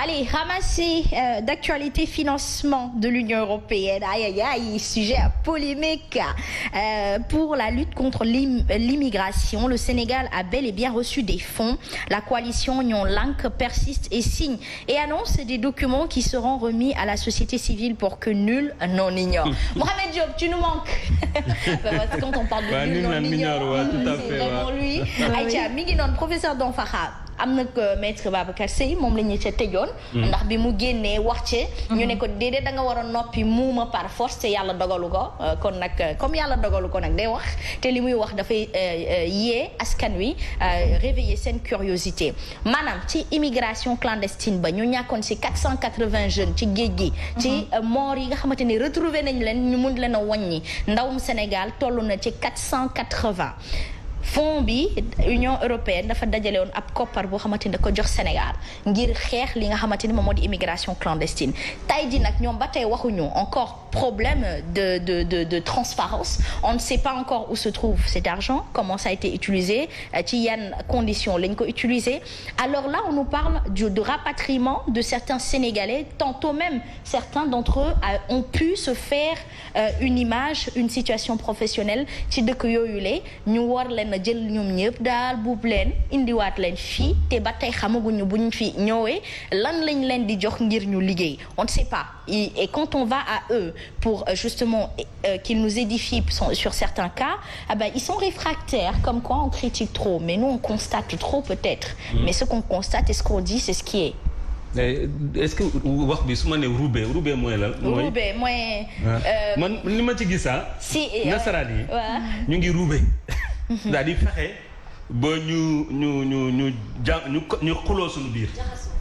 Allez, ramasser d'actualité financement de l'Union européenne. Aïe, aïe, aïe, sujet polémique. Pour la lutte contre l'immigration, le Sénégal a bel et bien reçu des fonds. La coalition Union Lank persiste et signe et annonce des documents qui seront remis à la société civile pour que nul n'en ignore. Mohamed Diop, tu nous manques. Parce que quand on parle de nul n'en ignore, c'est vraiment lui. Aïcha, mi ngi noon professeur Donfakha am na ko maître Babacar Seye moom la ñu ca tëjoon ndax bi mu génnee wax ci ñu ne ko déedéet da nga war a noppi muuma par force te yàlla dogalu ko kon nag comme yàlla dogalu ko nag day wax te li muy wax dafay yee askan wi réveiller seen curiosité maanaam ci immigration clandestine ba ñu ñàkkoon ci 480 jeunes ci géej gi ci mort yi nga xamante ni retrouvé nañ leen ñu mun leen a wàññi ndawum Sénégal toll na ci 480 fonds bi Union européenne dafa dajale woon ab koppar boo xamante ni da ko jox Sénégal ngir xeex li nga xamante ni moom moo di immigration clandestine tey ji nag ñoom ba tey waxuñu encore problème de transparence on ne sait pas encore où se trouve cet argent comment ça a été utilisé ci yan conditions lañ ko utilisé alors là on nous parle de rapatriement de certains Sénégalais tantôt même certains d'entre eux ont pu se faire une image une situation professionnelle ci dëkk yooyu le ñu war leen jël ñoom ñëpp daal buub leen indiwaat leen fii te ba tey xamaguñu buñ fi ñëwee lan lañ leen di jox ngir ñu liggéey on ne sait pas et quand on va à eux pour justement qu'ils nous édifient sur certains cas ils sont réfractaires comme quoi on critique trop mais nous on constate trop peut-être mais ce qu'on constate et ce qu'on dit c'est ce qui est est-ce que wax bi su ma ne roube mooy lan. roube mooy. man li ma ci gis si nasaraan yi. ñu ngi roube. daal di fexe ba ñu xuloo suñu biir.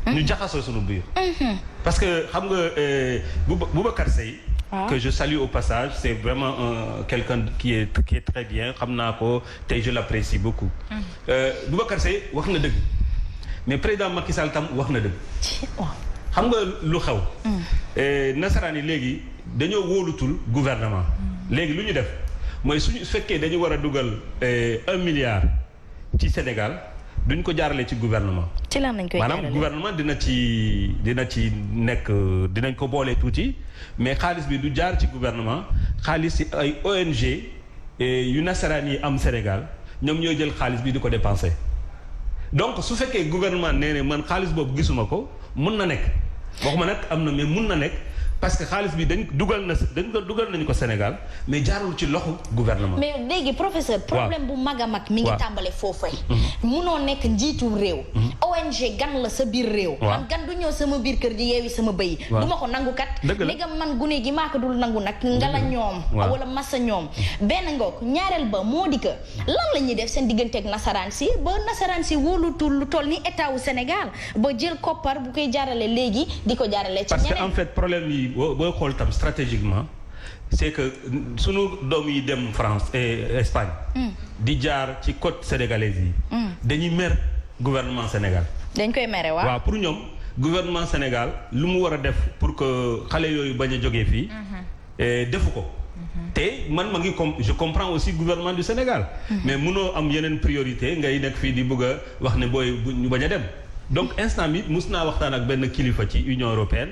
ñu jaxasoo suñu biir. parce que xam nga Boubacar Seye. que je salue au passage c'est vraiment quelqu'un qui est très bien xam naa ko tey je l'apprécie beaucoup. Boubacar Seye wax na dëgg. mais président Macky Sall tam wax na dëgg. xam nga lu xew. nasaraan yi léegi dañoo wóolutul gouvernement. léegi lu ñu def mooy suñu fekkee dañu war a dugal 1 milliard ci Sénégal duñ ko jaarale ci gouvernement. ci lan lañ koy jaarale maanaam gouvernement dina ci nekk dinañ ko boole tuuti mais xaalis bi du jaar ci gouvernement xaalis ci ay ONG yu nasaraan yi am Sénégal ñoom ñoo jël xaalis bi di ko dépenser. donc su fekkee gouvernement nee ne man xaalis boobu gisuma ko mun na nekk waxuma nag am na mais mun na nekk parce que xaalis bi dugal nañu ko Sénégal mais jaarul ci loxo gouvernement. mais léegi professeur. problème bu mag a mag mi ngi tàmbale foofee. munoo nekk njiitu réew. ONG gan la sa biir réew. man gan du ñëw sama biir kër di yeewi sama bëy. du ma ko nangu kat. ndegam man gune gi maa ko dul nangu nag. ngala ñoom. wala massa ñoom. benn ngoog ñaareel ba moo di que lan la ñuy def seen digganteeg nasaraan si ba nasaraan si wóolutul lu toll ni état wu Sénégal ba jël koppar bu koy jaarale léegi di ko jaarale. ci ñeneen parce que en fait problème yi booy xool tam stratégiquement c'est que sunu doom yi dem France et Espagne. di jaar ci côte sénégalaise yi. dañuy mer gouvernement Sénégal. dañ koy mere waaw pour ñoom gouvernement Sénégal lu mu war a def pour que xale yooyu bañ a jógee fii. defu ko. te man ma ngi je comprends aussi gouvernement du Sénégal. mais munoo am yeneen priorité ngay nekk fii di bëgg a wax ne booy ñu bañ a dem. donc instant bi mus naa waxtaan ak benn kilifa ci Union européenne.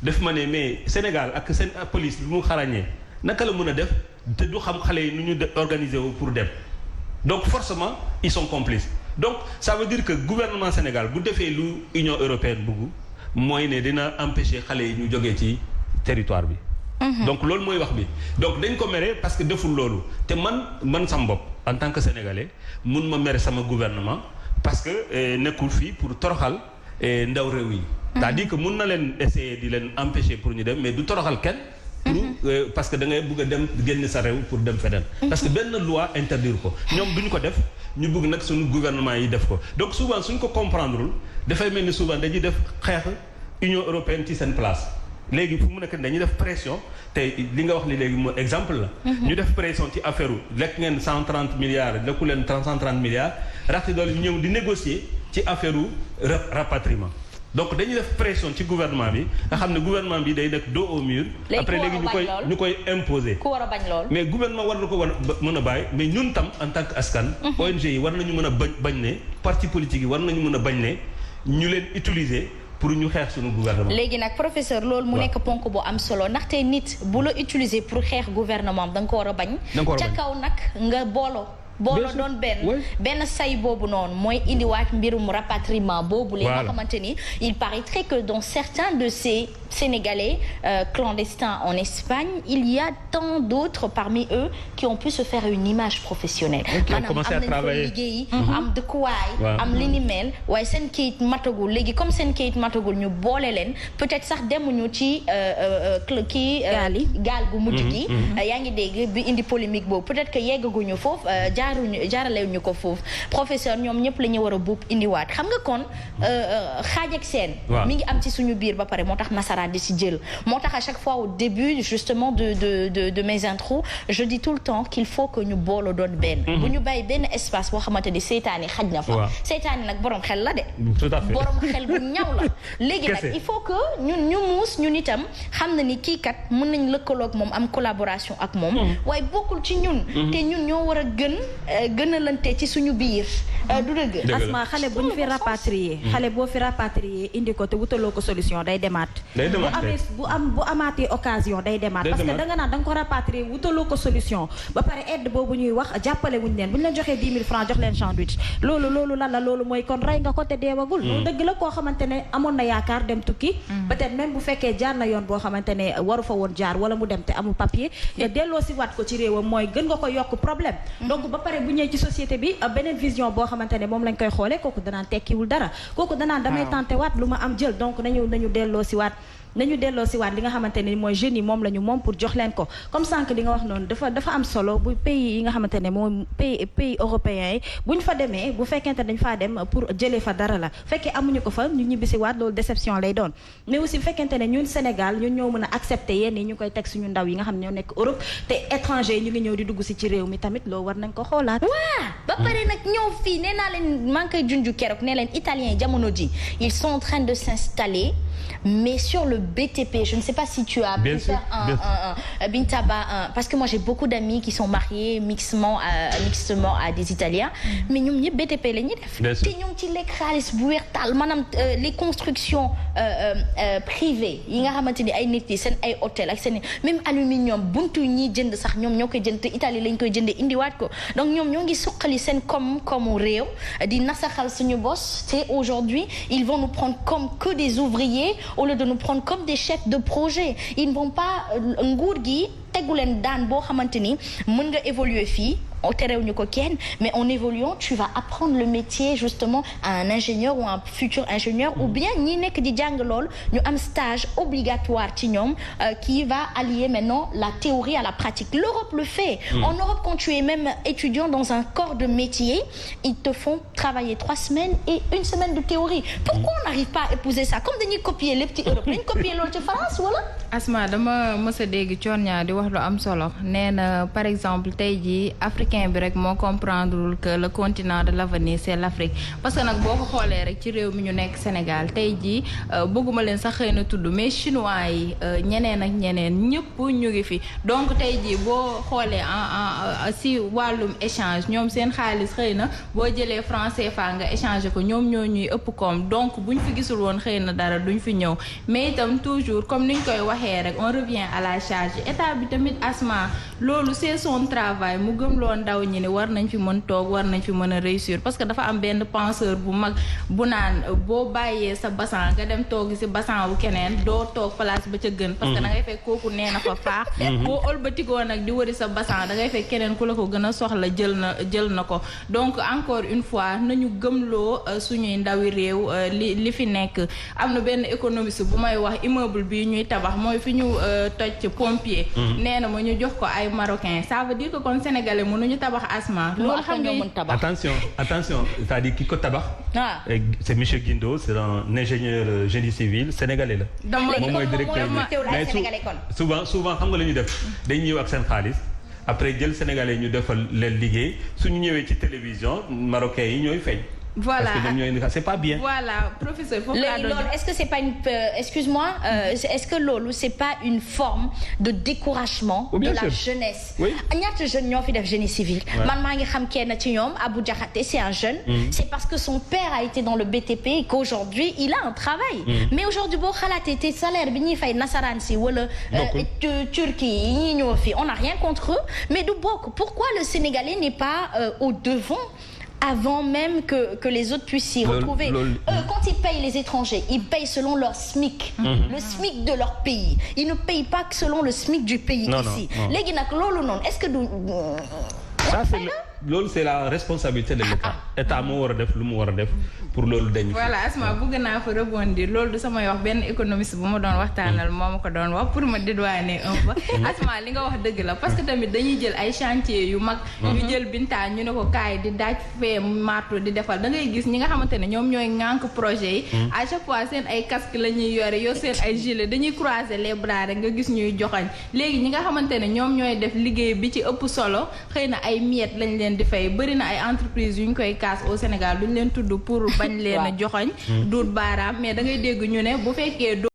def ma ne mais Sénégal ak seen police bi mu xarañee naka la mën a def te du xam xale yi nu ñu organiser wu pour dem donc forcément ils sont complices donc ça veut dire que gouvernement Sénégal bu defee lu Union européenne bëgg mooy ne dina empêcher xale yi ñu jógee ci territoire bi. donc loolu mooy wax bi donc dañ ko mere parce que deful loolu te man sama bopp en tant que sénégalais mun ma mere sama gouvernement parce que nekkul fii pour toroxal ndaw réew yi. c'est-à-dire que mun na leen essayer di leen empêcher pour ñu dem mais du toroxal kenn. parce que da ngay bëgg a dem génn sa réew pour dem feneen. parce que benn loi interdire ko ñoom duñu ko def ñu bëgg nag suñu gouvernement yi def ko donc souvent suñ ko comprendrewul dafay mel ni souvent dañuy def xeex Union européenne ci seen place. léegi fu mu nekk dañuy def pression te li nga wax ni léegi mooy exemple la. ñu def pression ci affaire lekk ngeen 130 milliards lekku leen 130 milliards raxti dool ñëw di négocier ci affaire rapatriement. donc dañuy def pression ci gouvernement bi nga xam ne gouvernement bi day nekk dos au mur. après léegi ñu koy imposer. ku war a bañ lool. mais gouvernement war na ko mën a bàyyi mais ñun tam en tant que askan. ONG yi war nañu mën a bañ ne parti politique yi war nañu mën a bañ ne ñu leen utiliser pour ñu xeex suñu gouvernement. léegi nag professeur loolu mu nekk ponk bu am solo ndaxte nit bu la utiliser pour xeex gouvernement da nga ko war a bañ. ca kaw nag nga booloo doon benn say boobu noonu mooy indiwaat mbirum rapatriement boobu li nga xamante ni il paraîtrait que dans certains de ces Sénégalais clandestins en Espagne il y a tant d'autres parmi eux qui ont pu se faire une image professionnelle maanaam am nañ ko liggéey am dëkkuwaay am li ni mel waaye seen kayit matagul léegi comme seen kayit matagul ñu boole leen peut-être sax demuñu ci kii gaal gu mujj gi yaa ngi dégg bi indi polémique boobu peut-être que yeggaguñu foofu jaarale ñu ko foofu professeur ñoom ñëpp la ñu war a buub indiwaat xam nga kon xaaj ak seen mi ngi am ci suñu biir ba pare moo tax nasaraan di si jël moo tax à chaque fois au début justement de mes intros je dis tout le temps qu'il faut que ñu booloo doon benn bu ñu bàyyi benn espace boo xamante ni seytaane xaj na fa seytaane nag borom xel la de borom xel bu ñaw la léegi nag il faut que ñu muus ñun itam xam na ni kii kat mën nañ lëkkaloog moom am collaboration ak moom waaye bokkul ci ñun te ñun ñoo war a gën a lante ci suñu biir du dëgg asma xale bu ñu fi rapatrier xale boo fi rapatrier indi ko te wutaloo ko solution day demaat bu amaatee occasion day demaat parce que da nga naan da nga ko rapatrier wutaloo ko solution ba pare aide boobu ñuy wax jàppale wuñ leen bu ñu leen joxee 10 000 francs jox leen sandwich loolu lan la loolu mooy kon rey nga ko te deewagul loolu dëgg la koo xamante ne amoon na yaakaar dem tukki peut-être même bu fekkee jaar na yoon boo xamante ne waru fa woon jaar wala mu dem te amul papier nga delloo si waat ko ci réewam mooy gën nga ko yokk problème donc ba pare bu ñëwee ci société bi beneen vision boo xamante ne moom lañ koy xoolee kooku danaan tekkiwul dara kooku danaan damay tenté waat lu ma am jël donc nañu delloo si waat li nga xamante ne mooy jeunes yi moom la ñu moom pour jox leen ko comme sànq li nga wax noonu dafa am solo bu pays yi nga xamante ne moom pays européens yi bu ñu fa demee bu fekkente dañ faa dem pour jëlee fa dara la fekkee amuñu ko fa ñu ñibbisi waat loolu déception lay doon mais aussi bu fekkente ne ñun Sénégal ñun ñoo mën a accepter yenn yi ñu koy teg suñu ndaw yi nga xam ne ñoo nekk Europe te étranger yi ñu ngi ñëw di dugg si ci réew mi tamit loolu war nañ ko xoolaat ba pare nag ñëw fii nee naa leen maa ngi koy junju keroog nee leen italiens yi jamono ji ils sont en train de s'installer mais sur le BTP je ne sais pas si tu as pu faire un Bintaba parce que moi j'ai beaucoup d'amis qui sont mariés mixtement à des Italiens mais ñoom ñëpp BTP la ñuy def te ñoom ci lekk xaalis bu weex taal maanaam les constructions privées yi nga xamante ni ay nit yi seen ay hôtel ak seen même aluminium buntu ñiy jënd sax ñoom ñoo koy jënd te Italie lañ koy jëndee indiwaat ko donc ñoom ñoo ngi suqali seen comme réew di nasaxal suñu boss te aujourd'hui ils vont nous prendre comme que des ouvriers au lieu de nous prendre comme des chefs de projet ils ne vont pas nguur gi tegu leen daan boo xamante ni mën nga évoluer fii terewuñu ko kenn mais en évoluant tu vas apprendre le métier justement à un ingénieur ou un futur ingénieur ou bien ñi nekk di jàng lool ñu am stage obligatoire ci ñoom qui va allier maintenant la théorie à la pratique l'Europe le fait en Europe quand tu es même étudiant dans un corps de métier ils te font travailler 3 semaines et 1 semaine de théorie pourquoi on n'arrive pas à épouser ça comme dañuy copier lépp ci Europe dañu copier loolu ci France wala Asma dama mës a dégg Thionia di wax lu am solo nee na par exemple tey jii africain bi rek moo comprendre que le continent de l'avenir c'est l'Afrique parce que nag boo ko xoolee rek ci réew mi ñu nekk Sénégal tey jii bëgguma leen sax xëy na tudd mais chinois yi ñeneen ak ñeneen ñëpp ñu ngi fi donc tey jii boo xoolee si wàllum échange ñoom seen xaalis xëy na boo jëlee franc CFA nga échanger ko ñoom ñoo ñuy ëpp koom donc buñ fi gisul woon xëy na dara duñ fi ñëw mais itam toujours comme niñ koy waxee rek on revient à la charge état bi tamit Asma loolu c'est son travail mu gëm loo ndaw ñi ne war nañ fi mën toog war nañ fi mën a réussir parce que dafa am benn penseur bu mag bu naan boo bàyyee sa bassan nga dem toog si bassan wu keneen doo toog place ba ca gën parce que da ngay fekk kooku nee na fa faax boo ëlbatigoo nag di wëri sa bassan da ngay fekk keneen ku la ko gën a soxla jël na ko donc encore une fois nañu gëmloo suñuy ndawi réew li fi nekk am na benn économiste bu may wax immeuble bi ñuy tabax mooy fi ñu toj pompier nee na ma ñu jox ko ay marocain ça veut dire que kon sénégalais mënuñu tabax Asma loolu xam nga attention c'est-à-dire ki ko tabax c'est monsieur Guindo c'est un ingénieur génie civil sénégalais la moom mooy directeur mais souvent xam nga la ñuy def dañuy ñëw ak seen xaalis après jël sénégalais ñu defal leen liggéey suñu ñëwee ci télévision marocains yi ñooy feeñ voilà c'est pas bien. Voilà professeur. Est-ce que c'est pas une excuse-moi est-ce que loolu c'est pas une forme de découragement de la jeunesse. ñaata jeune ñoo fi def génie civil. man maa ngi xam kenn ci ñoom Abou Diakhaté c'est un jeune. c'est parce que son père a été dans le BTP et qu'aujourd'hui il a un travail. mais aujourd'hui boo xalaatee te salaire bi ñuy fay nasaraan si wala Turquie yi ñuy ñëw fi on n'a rien contre eux mais du bokk pourquoi le Sénégalais n'est pas au devant avant même que les autres puissent s'y retrouver. Quand ils payent les étrangers, ils payent selon leur SMIC, le SMIC de leur pays. Ils ne payent pas que selon le SMIC du pays ici. Léegi nag loolu noonu est-ce que ça c'est la responsabilité de l'État. État moo war a def lu mu war a def pour loolu dañ. voilà Asma bëgg naa fa rebondir loolu du samay wax benn économiste bu ma doon waxtaanal moo ma ko doon wax pour ma dédouaner un peu. Asma li nga wax dëgg la parce que tamit dañuy jël ay chantier yu mag. ñu jël Binta ñu ne ko kaay di daaj fee marto di defal da ngay gis ñi nga xamante ne ñoom ñooy ŋànk projet yi. à chaque fois seen ay casque la ñuy yore yor seen ay gilet dañuy croiser les bras rek nga gis ñuy joxañ léegi ñi nga xamante ne ñoom ñooy def liggéey bi ci ëpp solo xëy na ay miettes lañ leen di fay bëri na ay entreprises yu ñu koy kaas au Sénégal duñ leen tudd pour bañ leen a joxoñ duut baaraam mais da ngay dégg ñu ne bu fekkee